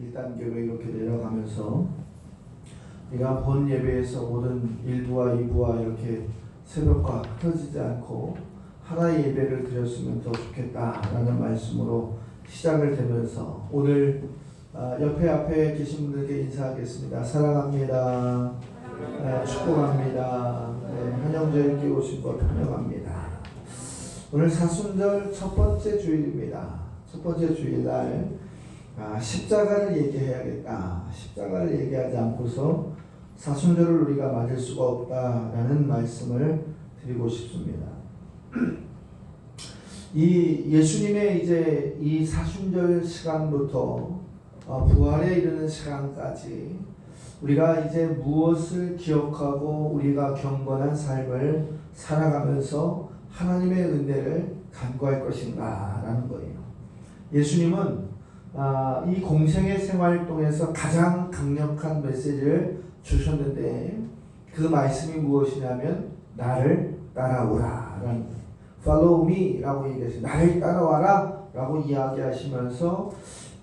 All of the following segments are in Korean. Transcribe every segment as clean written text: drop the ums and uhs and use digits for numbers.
1단계로 이렇게 내려가면서 우리가 본 예배에서 모든 1부와 2부와 이렇게 새벽과 흩어지지 않고 하나의 예배를 드렸으면 더 좋겠다라는 말씀으로 시작을 되면서 오늘 옆에 앞에 계신 분들께 인사하겠습니다. 사랑합니다. 축복합니다. 한영절께 오신 것 환영합니다. 오늘 사순절 첫 번째 주일입니다. 첫 번째 주일날 십자가를 얘기해야겠다. 십자가를 얘기하지 않고서 사순절을 우리가 맞을 수가 없다라는 말씀을 드리고 싶습니다. 이 예수님의 이제 이 사순절 시간부터 부활에 이르는 시간까지 우리가 이제 무엇을 기억하고 우리가 경건한 삶을 살아가면서 하나님의 은혜를 간구할 것인가 라는 거예요. 예수님은 이 공생의 생활 동에서 가장 강력한 메시지를 주셨는데 그 말씀이 무엇이냐면 나를 따라오라 라는 거예요. Follow me 라고 얘기하시죠. 나를 따라와라 라고 이야기하시면서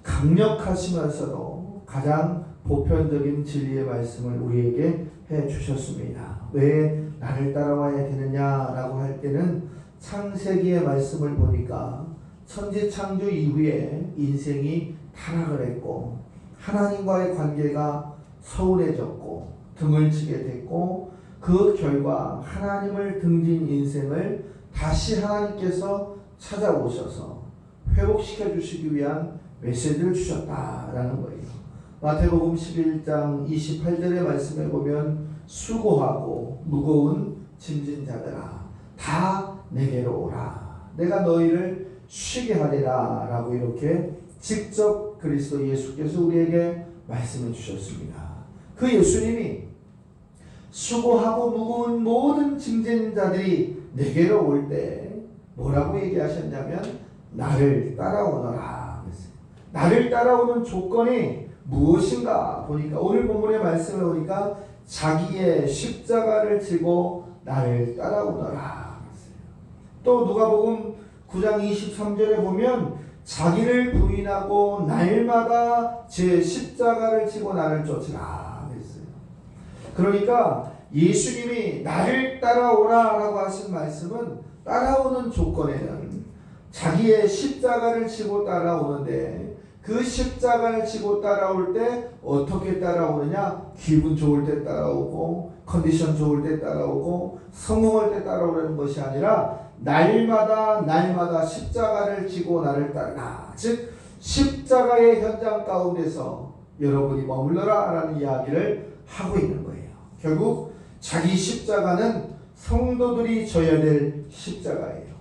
강력하시면서도 가장 보편적인 진리의 말씀을 우리에게 해 주셨습니다. 왜 나를 따라와야 되느냐라고 할 때는 창세기의 말씀을 보니까 천지창조 이후에 인생이 타락을 했고 하나님과의 관계가 소원해졌고 등을 치게 됐고 그 결과 하나님을 등진 인생을 다시 하나님께서 찾아오셔서 회복시켜 주시기 위한 메시지를 주셨다라는 거예요. 마태복음 11장 28절의 말씀에 보면 수고하고 무거운 짐진 자들아 다 내게로 오라 내가 너희를 쉬게 하리라 라고 이렇게 직접 그리스도 예수께서 우리에게 말씀해 주셨습니다. 그 예수님이 수고하고 무거운 모든 짐진 자들이 내게로 올 때 뭐라고 얘기하셨냐면 나를 따라오너라. 나를 따라오는 조건이 무엇인가 보니까 오늘 본문의 말씀을 보니까 자기의 십자가를 지고 나를 따라오너라. 또 누가복음 9장 23절에 보면 자기를 부인하고 날마다 제 십자가를 지고 나를 쫓으라 그랬어요. 그러니까 예수님이 나를 따라오라 라고 하신 말씀은 따라오는 조건에는 자기의 십자가를 지고 따라오는데 그 십자가를 지고 따라올 때 어떻게 따라오느냐? 기분 좋을 때 따라오고 컨디션 좋을 때 따라오고 성공할 때 따라오는 것이 아니라 날마다 십자가를 지고 나를 따르라. 즉 십자가의 현장 가운데서 여러분이 머물러라 라는 이야기를 하고 있는 거예요. 결국 자기 십자가는 성도들이 져야 될 십자가예요.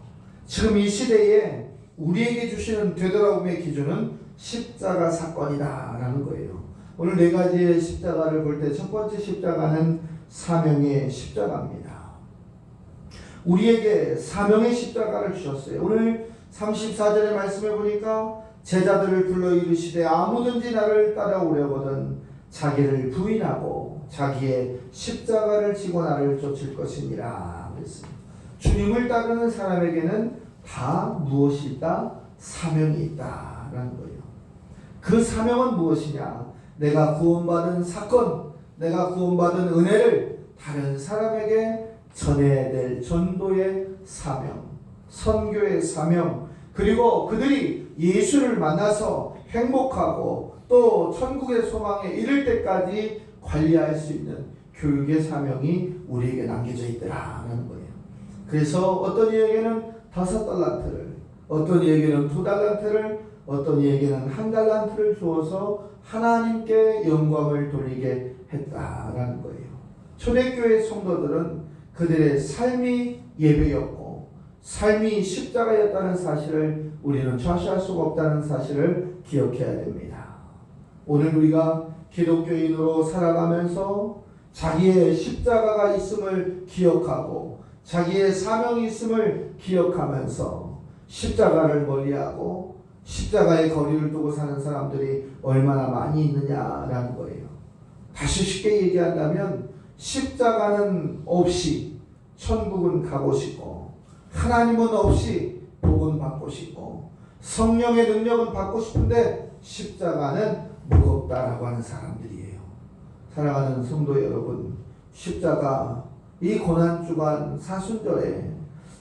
지금 이 시대에 우리에게 주시는 되돌아옴의 기준은 십자가 사건이다 라는 거예요. 오늘 네 가지의 십자가를 볼 때 첫 번째 십자가는 사명의 십자가입니다. 우리에게 사명의 십자가를 주셨어요. 오늘 34절의 말씀을 보니까 제자들을 불러 이르시되 아무든지 나를 따라오려거든 자기를 부인하고 자기의 십자가를 지고 나를 쫓을 것이니라 그랬습니다. 주님을 따르는 사람에게는 다 무엇이 있다? 사명이 있다라는 거예요. 그 사명은 무엇이냐? 내가 구원받은 사건, 내가 구원받은 은혜를 다른 사람에게 전해야 될 전도의 사명, 선교의 사명, 그리고 그들이 예수를 만나서 행복하고 또 천국의 소망에 이를 때까지 관리할 수 있는 교육의 사명이 우리에게 남겨져 있더라라는 거예요. 그래서 어떤 이에게는 5달란트를, 어떤 이에게는 2달란트를, 어떤 이에게는 1달란트를 주어서 하나님께 영광을 돌리게 했다라는 거예요. 초대교회 성도들은 그들의 삶이 예배였고 삶이 십자가였다는 사실을 우리는 좌시할 수가 없다는 사실을 기억해야 됩니다. 오늘 우리가 기독교인으로 살아가면서 자기의 십자가가 있음을 기억하고 자기의 사명이 있음을 기억하면서 십자가를 멀리하고 십자가의 거리를 두고 사는 사람들이 얼마나 많이 있느냐라는 거예요. 다시 쉽게 얘기한다면 십자가는 없이 천국은 가고 싶고 하나님은 없이 복은 받고 싶고 성령의 능력은 받고 싶은데 십자가는 무겁다라고 하는 사람들이에요. 사랑하는 성도 여러분, 십자가 이 고난주간 사순절에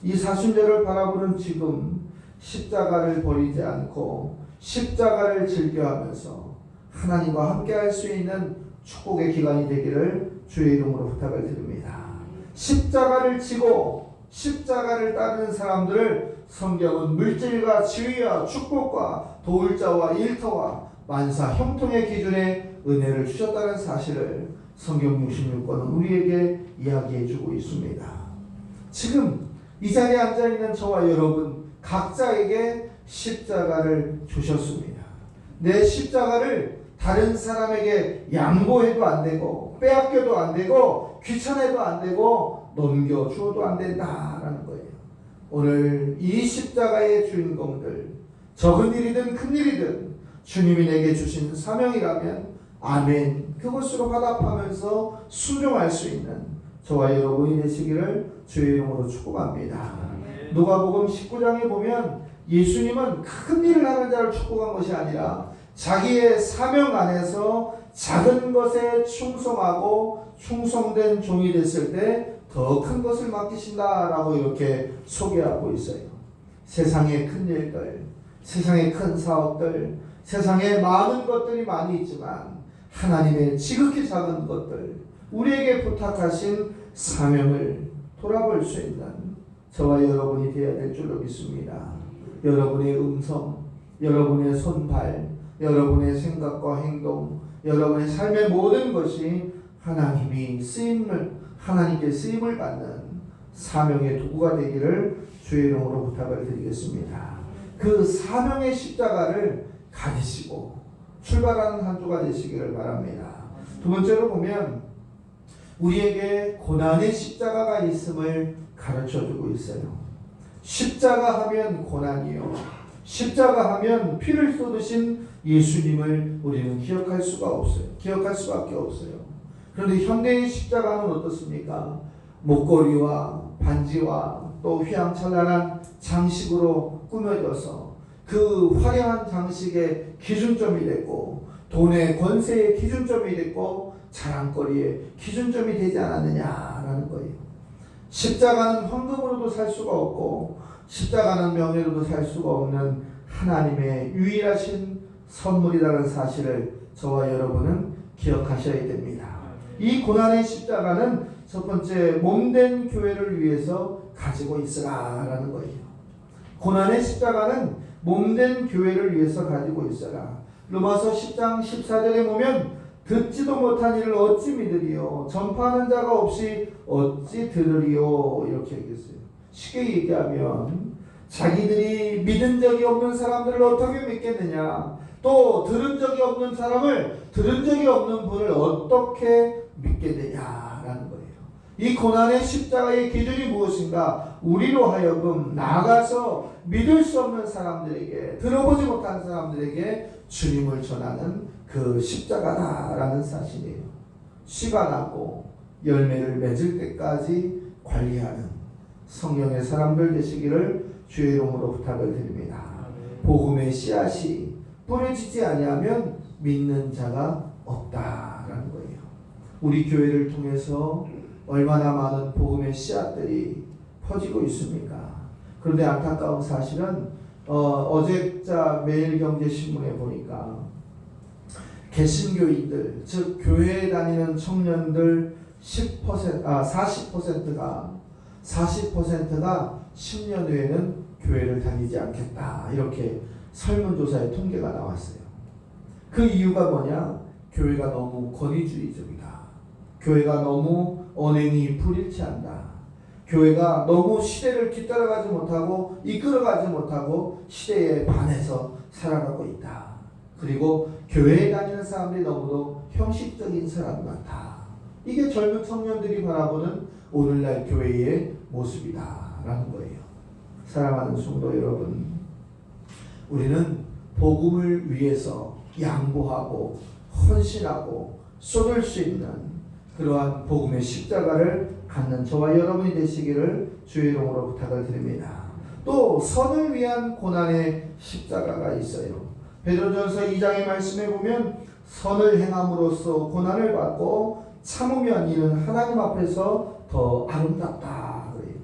이 사순절을 바라보는 지금 십자가를 버리지 않고 십자가를 즐겨하면서 하나님과 함께 할 수 있는 축복의 기간이 되기를 주의 이름으로 부탁을 드립니다. 십자가를 지고 십자가를 따르는 사람들을 성경은 물질과 지위와 축복과 도울 자와 일터와 만사 형통의 기준에 은혜를 주셨다는 사실을 성경 66권은 우리에게 이야기해 주고 있습니다. 지금 이 자리에 앉아있는 저와 여러분 각자에게 십자가를 주셨습니다. 내 십자가를 다른 사람에게 양보해도 안 되고 빼앗겨도 안 되고 귀찮아도 안 되고 넘겨주어도 안 된다라는 거예요. 오늘 이 십자가의 주인공들, 적은 일이든 큰 일이든 주님이 내게 주신 사명이라면 아멘, 그것으로 화답하면서 순종할 수 있는 저와 여러분이 되시기를 주의 이름으로 축복합니다. 누가복음 19장에 보면 예수님은 큰 일을 하는 자를 축복한 것이 아니라 자기의 사명 안에서 작은 것에 충성하고 충성된 종이 됐을 때 더 큰 것을 맡기신다라고 이렇게 소개하고 있어요. 세상의 큰 일들, 세상의 큰 사업들, 세상에 많은 것들이 많이 있지만 하나님의 지극히 작은 것들, 우리에게 부탁하신 사명을 돌아볼 수 있는 저와 여러분이 되어야 될 줄로 믿습니다. 여러분의 음성, 여러분의 손발, 여러분의 생각과 행동, 여러분의 삶의 모든 것이 하나님께 쓰임을 받는 사명의 도구가 되기를 주의 이름으로 부탁을 드리겠습니다. 그 사명의 십자가를 가지시고 출발하는 한 주가 되시기를 바랍니다. 두 번째로 보면 우리에게 고난의 십자가가 있음을 가르쳐주고 있어요. 십자가 하면 고난이요, 십자가 하면 피를 쏟으신 예수님을 우리는 기억할 수밖에 없어요. 그런데 현대의 십자가는 어떻습니까? 목걸이와 반지와 또 휘황찬란한 장식으로 꾸며져서 그 화려한 장식의 기준점이 됐고 돈의 권세의 기준점이 됐고 자랑거리의 기준점이 되지 않았느냐라는 거예요. 십자가는 황금으로도 살 수가 없고 십자가는 명예로도 살 수가 없는 하나님의 유일하신 선물이라는 사실을 저와 여러분은 기억하셔야 됩니다. 이 고난의 십자가는 첫 번째 몸된 교회를 위해서 가지고 있으라라는 거예요. 고난의 십자가는 몸된 교회를 위해서 가지고 있어라. 로마서 10장 14절에 보면 듣지도 못한 일을 어찌 믿으리요, 전파하는 자가 없이 어찌 들으리요, 이렇게 얘기했어요. 쉽게 얘기하면 자기들이 믿은 적이 없는 사람들을 어떻게 믿겠느냐, 또 들은 적이 없는 사람을, 들은 적이 없는 분을 어떻게 믿게 되냐라는 거예요. 이 고난의 십자가의 기준이 무엇인가? 우리로 하여금 나가서 믿을 수 없는 사람들에게, 들어보지 못한 사람들에게 주님을 전하는 그 십자가다라는 사실이에요. 씨가 나고 열매를 맺을 때까지 관리하는 성령의 사람들 되시기를 주의 이름으로 부탁을 드립니다. 복음의 씨앗이 뿌려지지 아니하면 믿는 자가 없다라는 거예요. 우리 교회를 통해서 얼마나 많은 복음의 씨앗들이 퍼지고 있습니까? 그런데 안타까운 사실은 어제자 매일경제신문에 보니까 개신교인들, 즉 교회에 다니는 청년들 40%가 10년 후에는 교회를 다니지 않겠다, 이렇게 설문조사의 통계가 나왔어요. 그 이유가 뭐냐? 교회가 너무 권위주의적이다. 교회가 너무 언행이 불일치한다. 교회가 너무 시대를 뒤따라가지 못하고 이끌어가지 못하고 시대에 반해서 살아가고 있다. 그리고 교회에 다니는 사람들이 너무도 형식적인 사람 같다. 이게 젊은 청년들이 바라보는 오늘날 교회의 모습이다라는 거예요. 사랑하는 성도 여러분, 우리는 복음을 위해서 양보하고 헌신하고 쏟을 수 있는 그러한 복음의 십자가를 갖는 저와 여러분이 되시기를 주의 이름으로 부탁을 드립니다. 또 선을 위한 고난의 십자가가 있어요. 베드로전서 2장의 말씀에 보면 선을 행함으로써 고난을 받고 참으면 이는 하나님 앞에서 더 아름답다 그래요.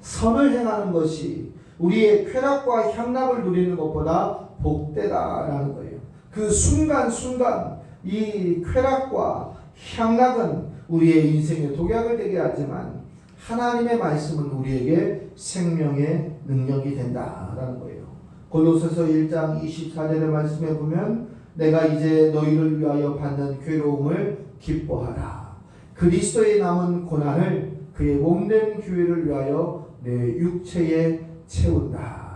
선을 행하는 것이 우리의 쾌락과 향락을 누리는 것보다 복되다라는 거예요. 그 순간순간 이 쾌락과 향락은 우리의 인생에 독약을 되게 하지만 하나님의 말씀은 우리에게 생명의 능력이 된다라는 거예요. 골로새서 1장 24절의 말씀에 보면 내가 이제 너희를 위하여 받는 괴로움을 기뻐하라. 그리스도의 남은 고난을 그의 몸된 교회를 위하여 내 육체에 채운다.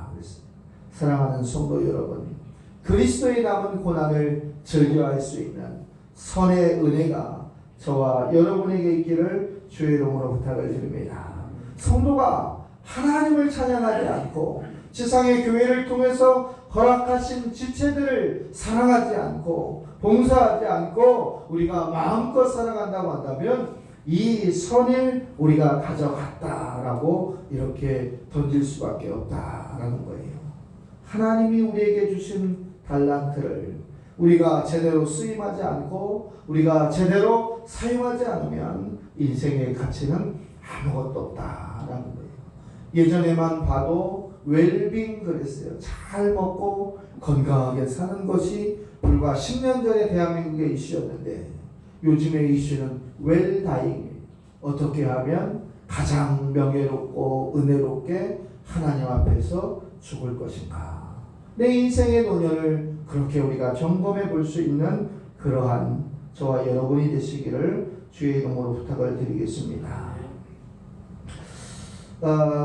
사랑하는 성도 여러분, 그리스도의 남은 고난을 즐겨할 수 있는 선의 은혜가 저와 여러분에게 있기를 주의 이름으로 부탁을 드립니다. 성도가 하나님을 찬양하지 않고 세상의 교회를 통해서 허락하신 지체들을 사랑하지 않고 봉사하지 않고 우리가 마음껏 살아간다고 한다면 이 선을 우리가 가져갔다라고 이렇게 던질 수밖에 없다라는 거예요. 하나님이 우리에게 주신 달란트를 우리가 제대로 쓰임하지 않고 우리가 제대로 사용하지 않으면 인생의 가치는 아무것도 없다라는 거예요. 예전에만 봐도 웰빙 그랬어요. 잘 먹고 건강하게 사는 것이 불과 10년 전에 대한민국의 이슈였는데 요즘의 이슈는 웰다잉. 어떻게 하면 가장 명예롭고 은혜롭게 하나님 앞에서 죽을 것인가. 내 인생의 노년을 그렇게 우리가 점검해 볼 수 있는 그러한 저와 여러분이 되시기를 주의 이름으로 부탁을 드리겠습니다.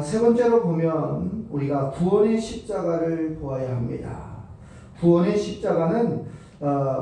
세 번째로 보면 우리가 구원의 십자가를 보아야 합니다. 구원의 십자가는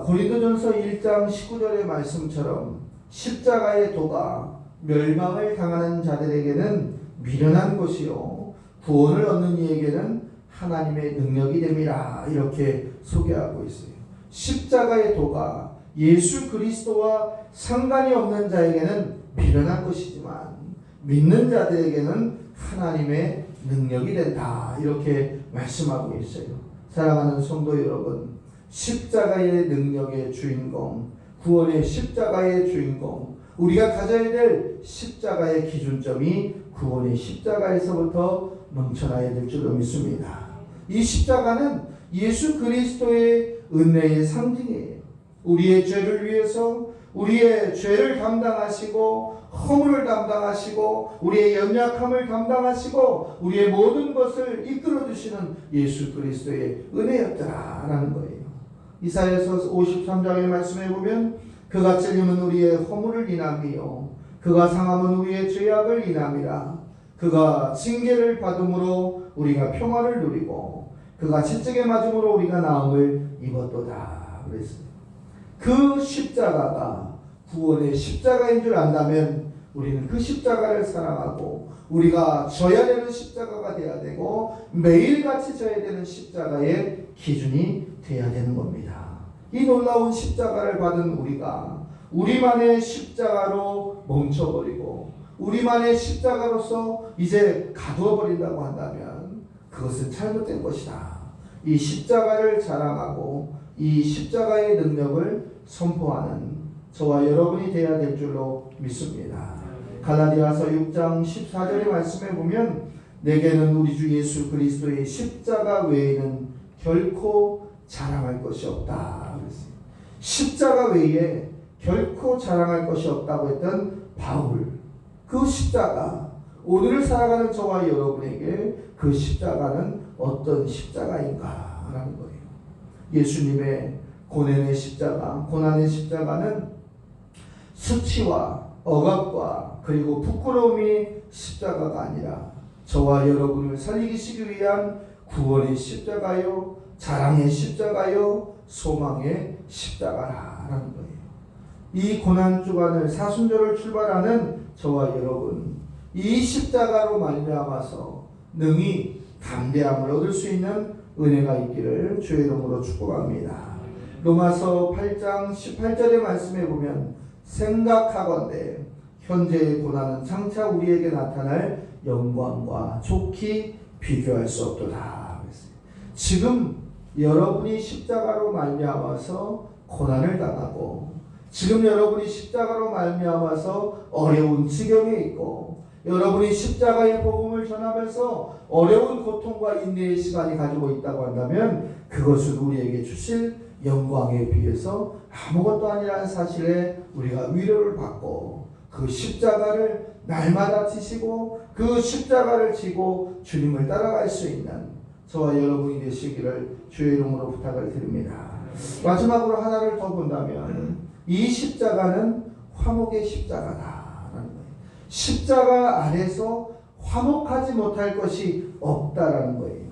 고린도전서 1장 19절의 말씀처럼 십자가의 도가 멸망을 당하는 자들에게는 미련한 것이요 구원을 얻는 이에게는 하나님의 능력이 됩니다. 이렇게 소개하고 있어요. 십자가의 도가 예수 그리스도와 상관이 없는 자에게는 미련한 것이지만 믿는 자들에게는 하나님의 능력이 된다. 이렇게 말씀하고 있어요. 사랑하는 성도 여러분, 십자가의 능력의 주인공, 구원의 십자가의 주인공, 우리가 가져야 될 십자가의 기준점이 구원의 십자가에서부터 넘쳐나야 될 줄로 믿습니다. 이 십자가는 예수 그리스도의 은혜의 상징이에요. 우리의 죄를 위해서 우리의 죄를 담당하시고 허물을 담당하시고 우리의 연약함을 담당하시고 우리의 모든 것을 이끌어 주시는 예수 그리스도의 은혜였더라라는 거예요. 이사야서 53장의 말씀에 보면 그가 찔림은 우리의 허물을 인함이요 그가 상함은 우리의 죄악을 인함이라. 그가 징계를 받음으로 우리가 평화를 누리고 그가 채찍에 맞음으로 우리가 나음을 입었도다 그랬어요. 그 십자가가 구원의 십자가인 줄 안다면 우리는 그 십자가를 사랑하고 우리가 져야 되는 십자가가 돼야 되고 매일같이 져야 되는 십자가의 기준이 돼야 되는 겁니다. 이 놀라운 십자가를 받은 우리가 우리만의 십자가로 멈춰버리고 우리만의 십자가로서 이제 가두어 버린다고 한다면 그것은 잘못된 것이다. 이 십자가를 자랑하고 이 십자가의 능력을 선포하는 저와 여러분이 되어야 될 줄로 믿습니다. 갈라디아서 6장 14절의 말씀에 보면 내게는 우리 주 예수 그리스도의 십자가 외에는 결코 자랑할 것이 없다. 십자가 외에 결코 자랑할 것이 없다고 했던 바울, 그 십자가, 오늘을 살아가는 저와 여러분에게 그 십자가는 어떤 십자가인가라는 거예요. 예수님의 고난의 십자가, 고난의 십자가는 수치와 억압과 그리고 부끄러움이 십자가가 아니라 저와 여러분을 살리시기 위한 구원의 십자가요, 자랑의 십자가요, 소망의 십자가라는 거예요. 이 고난주간을 사순절을 출발하는 저와 여러분, 이 십자가로 말미암아서 능히 담대함을 얻을 수 있는 은혜가 있기를 주의 이름으로 축복합니다. 로마서 8장 18절의 말씀에 보면 생각하건대 현재의 고난은 장차 우리에게 나타날 영광과 좋게 비교할 수 없도다. 지금 여러분이 십자가로 말미암아서 고난을 당하고 지금 여러분이 십자가로 말미암아서 어려운 지경에 있고 여러분이 십자가의 복음을 전하면서 어려운 고통과 인내의 시간이 가지고 있다고 한다면 그것은 우리에게 주실 영광에 비해서 아무것도 아니라는 사실에 우리가 위로를 받고 그 십자가를 날마다 지시고 그 십자가를 지고 주님을 따라갈 수 있는 저와 여러분이 되시기를 주의 이름으로 부탁을 드립니다. 마지막으로 하나를 더 본다면 이 십자가는 화목의 십자가다라는 거예요. 십자가 안에서 화목하지 못할 것이 없다라는 거예요.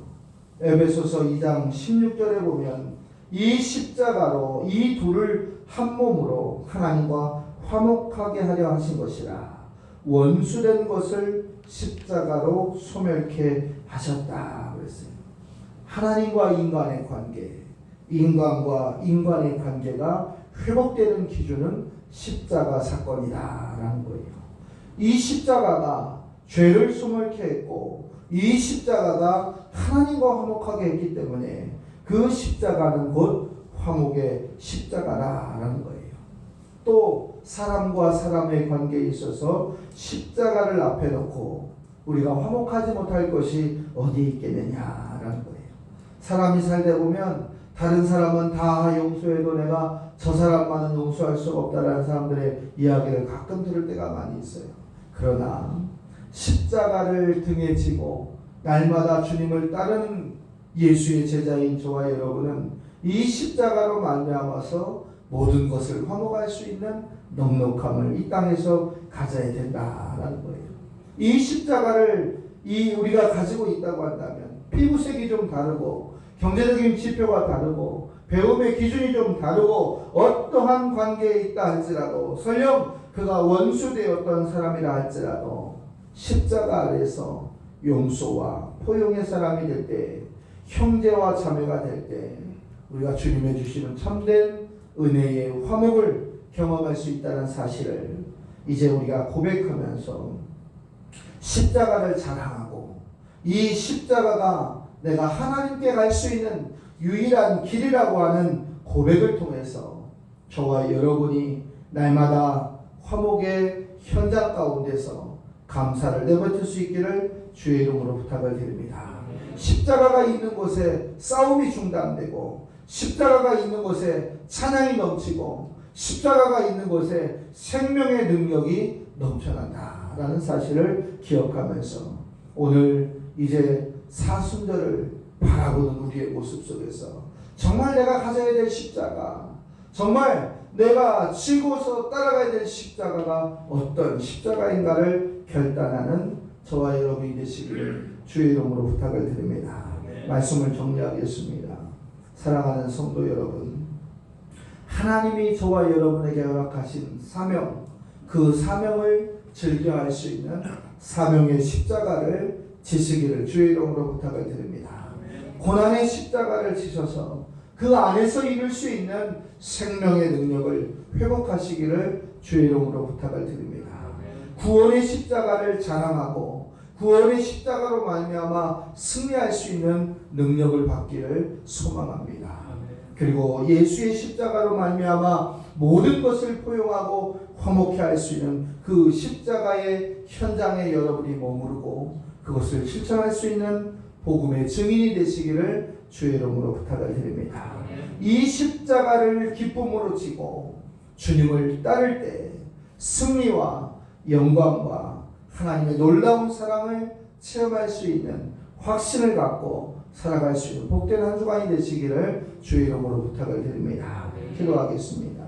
에베소서 2장 16절에 보면 이 십자가로 이 둘을 한 몸으로 하나님과 화목하게 하려 하신 것이라 원수된 것을 십자가로 소멸케 하셨다 그랬어요. 하나님과 인간의 관계, 인간과 인간의 관계가 회복되는 기준은 십자가 사건이다라는 거예요. 이 십자가가 죄를 소멸케 했고 이 십자가가 하나님과 화목하게 했기 때문에 그 십자가는 곧 화목의 십자가라는 거예요. 또 사람과 사람의 관계에 있어서 십자가를 앞에 놓고 우리가 화목하지 못할 것이 어디에 있겠느냐라는 거예요. 사람이 살다 보면 다른 사람은 다 용서해도 내가 저 사람만은 용서할 수가 없다라는 사람들의 이야기를 가끔 들을 때가 많이 있어요. 그러나 십자가를 등에 지고 날마다 주님을 따르는 예수의 제자인 저와 여러분은 이 십자가로 말미암아서 모든 것을 화목할 수 있는 넉넉함을 이 땅에서 가져야 된다라는 거예요. 이 십자가를 우리가 가지고 있다고 한다면 피부색이 좀 다르고 경제적인 지표가 다르고 배움의 기준이 좀 다르고 어떠한 관계에 있다 할지라도 설령 그가 원수되었던 사람이라 할지라도 십자가 아래서 용서와 포용의 사람이 될 때 형제와 자매가 될 때 우리가 주님의 주시는 참된 은혜의 화목을 경험할 수 있다는 사실을 이제 우리가 고백하면서 십자가를 자랑하고 이 십자가가 내가 하나님께 갈 수 있는 유일한 길이라고 하는 고백을 통해서 저와 여러분이 날마다 화목의 현장 가운데서 감사를 내뱉을 수 있기를 주의 이름으로 부탁을 드립니다. 십자가가 있는 곳에 싸움이 중단되고 십자가가 있는 곳에 찬양이 넘치고 십자가가 있는 곳에 생명의 능력이 넘쳐난다라는 사실을 기억하면서 오늘 이제 사순절을 바라보는 우리의 모습 속에서 정말 내가 가져야 될 십자가, 정말 내가 지고서 따라가야 될 십자가가 어떤 십자가인가를 결단하는 저와 여러분이 되시기를 주의 이름으로 부탁을 드립니다. 말씀을 정리하겠습니다. 사랑하는 성도 여러분, 하나님이 저와 여러분에게 허락하신 사명, 그 사명을 즐겨할 수 있는 사명의 십자가를 지시기를 주의 이름으로 부탁을 드립니다. 고난의 십자가를 지셔서 그 안에서 이룰 수 있는 생명의 능력을 회복하시기를 주의 이름으로 부탁을 드립니다. 구원의 십자가를 자랑하고 구원의 십자가로 말미암아 승리할 수 있는 능력을 받기를 소망합니다. 그리고 예수의 십자가로 말미암아 모든 것을 포용하고 화목케 할 수 있는 그 십자가의 현장에 여러분이 머무르고 그것을 실천할 수 있는 복음의 증인이 되시기를 주의 이름으로 부탁을 드립니다. 이 십자가를 기쁨으로 지고 주님을 따를 때 승리와 영광과 하나님의 놀라운 사랑을 체험할 수 있는 확신을 갖고 살아갈 수 있는 복된 한 주간이 되시기를 주의 이름으로 부탁을 드립니다. 기도하겠습니다.